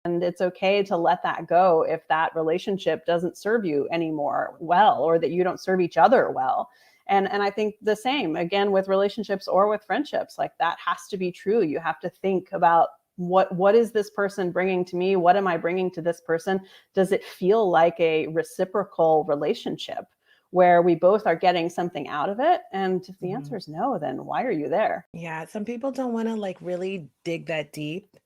And it's okay to let that go if that relationship doesn't serve you anymore well, or that you don't serve each other well. And I think the same again with relationships or with friendships, like that has to be true. You have to think about what is this person bringing to me? What am I bringing to this person? Does it feel like a reciprocal relationship where we both are getting something out of it? And if the answer is no, then why are you there? Yeah, some people don't want to like really dig that deep.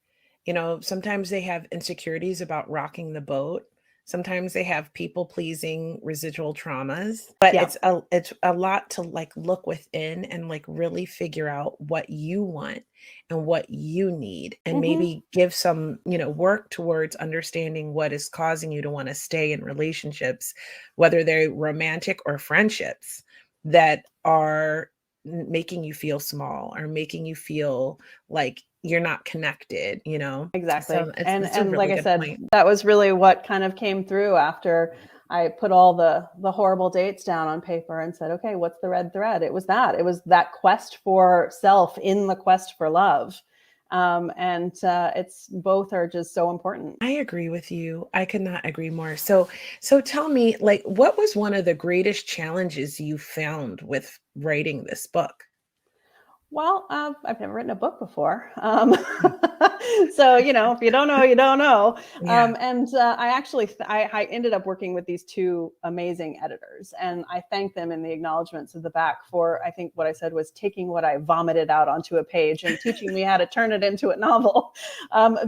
Sometimes they have insecurities about rocking the boat. Sometimes they have people pleasing residual traumas, but Yeah. it's a lot to like look within and like really figure out what you want and what you need, and Mm-hmm. maybe give some, work towards understanding what is causing you to want to stay in relationships, whether they're romantic or friendships that are making you feel small or making you feel like you're not connected. So Exactly. it's a And like really I good said, point. that was really what kind of came through after I put all the horrible dates down on paper and said, okay, what's the red thread? It was that quest for self in the quest for love. And it's both are just so important. I agree with you. I could not agree more. So tell me, like, what was one of the greatest challenges you found with writing this book? Well, I've never written a book before. So, if you don't know, you don't know. Yeah. And I actually, I ended up working with these two amazing editors, and I thank them in the acknowledgments of the back for, I think what I said was taking what I vomited out onto a page and teaching me how to turn it into a novel.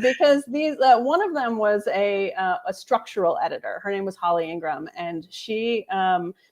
Because one of them was a structural editor. Her name was Holly Ingram, and she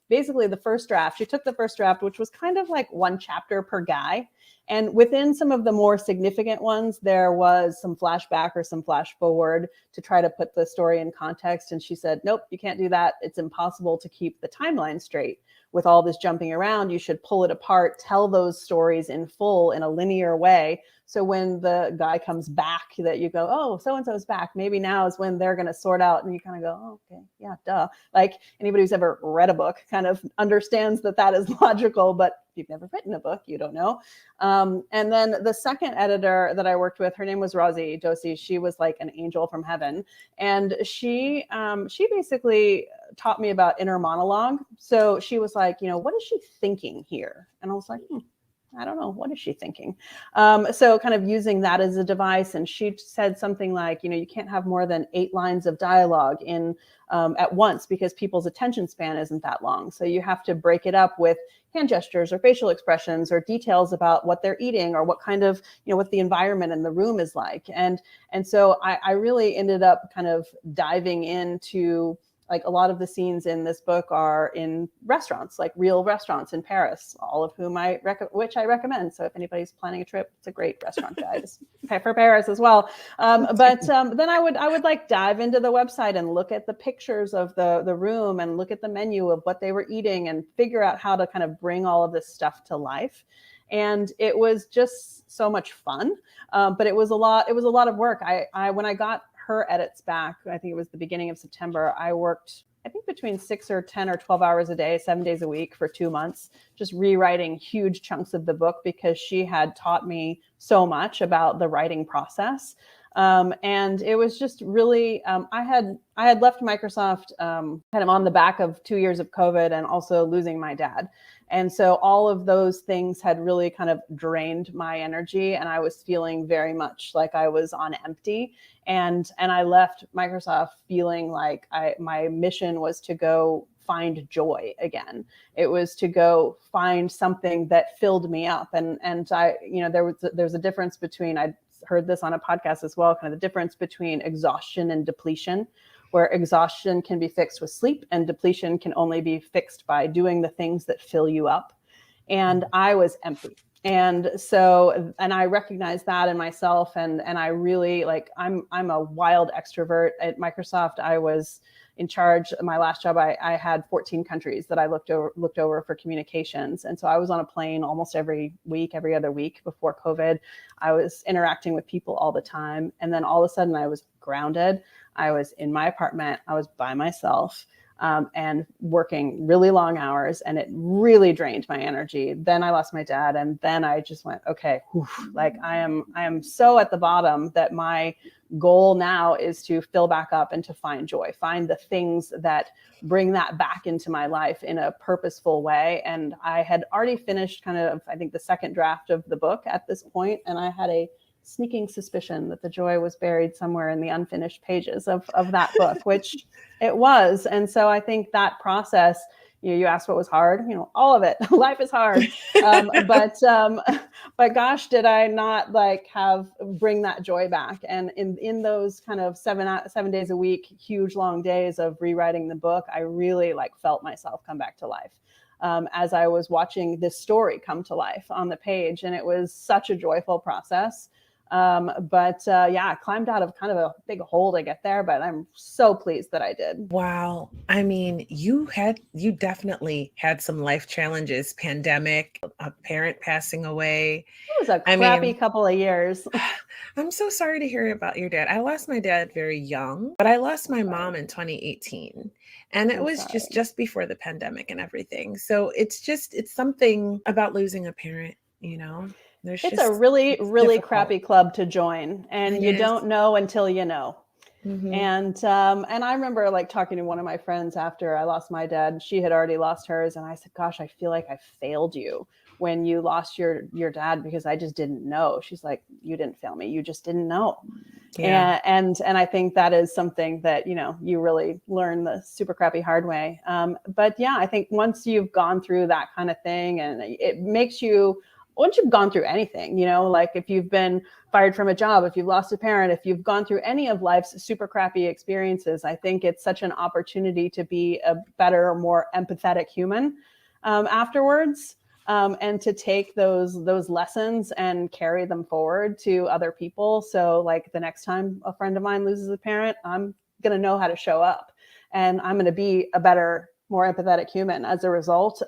basically she took the first draft, which was kind of like one chapter per guy. And within some of the more significant ones, there was some flashback or some flash forward to try to put the story in context. And she said, nope, you can't do that. It's impossible to keep the timeline straight with all this jumping around. You should pull it apart, tell those stories in full in a linear way. So when the guy comes back, that you go, oh, so-and-so's back. Maybe now is when they're going to sort out. And you kind of go, oh, okay, yeah, duh. Like anybody who's ever read a book kind of understands that is logical, but if you've never written a book, you don't know. And then the second editor that I worked with, her name was Rosie Dosi. She was like an angel from heaven. And she basically taught me about inner monologue. So she was like, what is she thinking here? And I was like, I don't know. What is she thinking? So kind of using that as a device. And she said something like, you can't have more than 8 lines of dialogue in at once because people's attention span isn't that long. So you have to break it up with hand gestures or facial expressions or details about what they're eating or what kind of, what the environment in the room is like. And so I really ended up kind of diving into, like, a lot of the scenes in this book are in restaurants, like real restaurants in Paris, all of whom which I recommend. So if anybody's planning a trip, it's a great restaurant guide for Paris as well. But then I would like dive into the website and look at the pictures of the room and look at the menu of what they were eating and figure out how to kind of bring all of this stuff to life. And it was just so much fun. But it was a lot of work. When I got her edits back, I think it was the beginning of September, I worked, I think, between 6 or 10 or 12 hours a day, 7 days a week for 2 months, just rewriting huge chunks of the book because she had taught me so much about the writing process. And it was just really, I had left Microsoft kind of on the back of 2 years of COVID and also losing my dad. And so all of those things had really kind of drained my energy, and I was feeling very much like I was on empty. And I left Microsoft feeling like my mission was to go find joy again. It was to go find something that filled me up. And I, there's a difference between, I heard this on a podcast as well, kind of the difference between exhaustion and depletion, where exhaustion can be fixed with sleep and depletion can only be fixed by doing the things that fill you up. And I was empty. And so, and I recognize that in myself. And I really, like, I'm a wild extrovert. At Microsoft, I was in charge. My last job, I had 14 countries that I looked over for communications. And so I was on a plane almost every other week before COVID. I was interacting with people all the time. And then all of a sudden I was grounded. I was in my apartment. I was by myself. and working really long hours, and it really drained my energy. Then I lost my dad, and then I just went, okay, whew, like I am so at the bottom that my goal now is to fill back up and to find joy, find the things that bring that back into my life in a purposeful way. And I had already finished kind of, I think, the second draft of the book at this point, and I had a sneaking suspicion that the joy was buried somewhere in the unfinished pages of that book, which it was. And so I think that process, you asked what was hard, all of it. Life is hard. But gosh, did I not bring that joy back. And in those kind of 7 days a week, huge long days of rewriting the book, I really felt myself come back to life. As I was watching this story come to life on the page. And it was such a joyful process. I climbed out of kind of a big hole to get there, but I'm so pleased that I did. Wow. I mean, you definitely had some life challenges, pandemic, a parent passing away. It was a crappy couple of years. I'm so sorry to hear about your dad. I lost my dad very young, but I lost my mom in 2018. And it was just before the pandemic and everything. So it's something about losing a parent, It's a really, really difficult. crappy club to join, and you don't know until you know. Mm-hmm. And I remember talking to one of my friends after I lost my dad. She had already lost hers, and I said, "Gosh, I feel like I failed you when you lost your dad, because I just didn't know." She's like, "You didn't fail me. You just didn't know." Yeah. And I think that is something that you really learn the super crappy hard way. But yeah, I think once you've gone through that kind of thing, and it makes you. Once you've gone through anything, if you've been fired from a job, if you've lost a parent, if you've gone through any of life's super crappy experiences, I think it's such an opportunity to be a better, more empathetic human afterwards, and to take those lessons and carry them forward to other people. So the next time a friend of mine loses a parent, I'm going to know how to show up, and I'm going to be a better, more empathetic human as a result.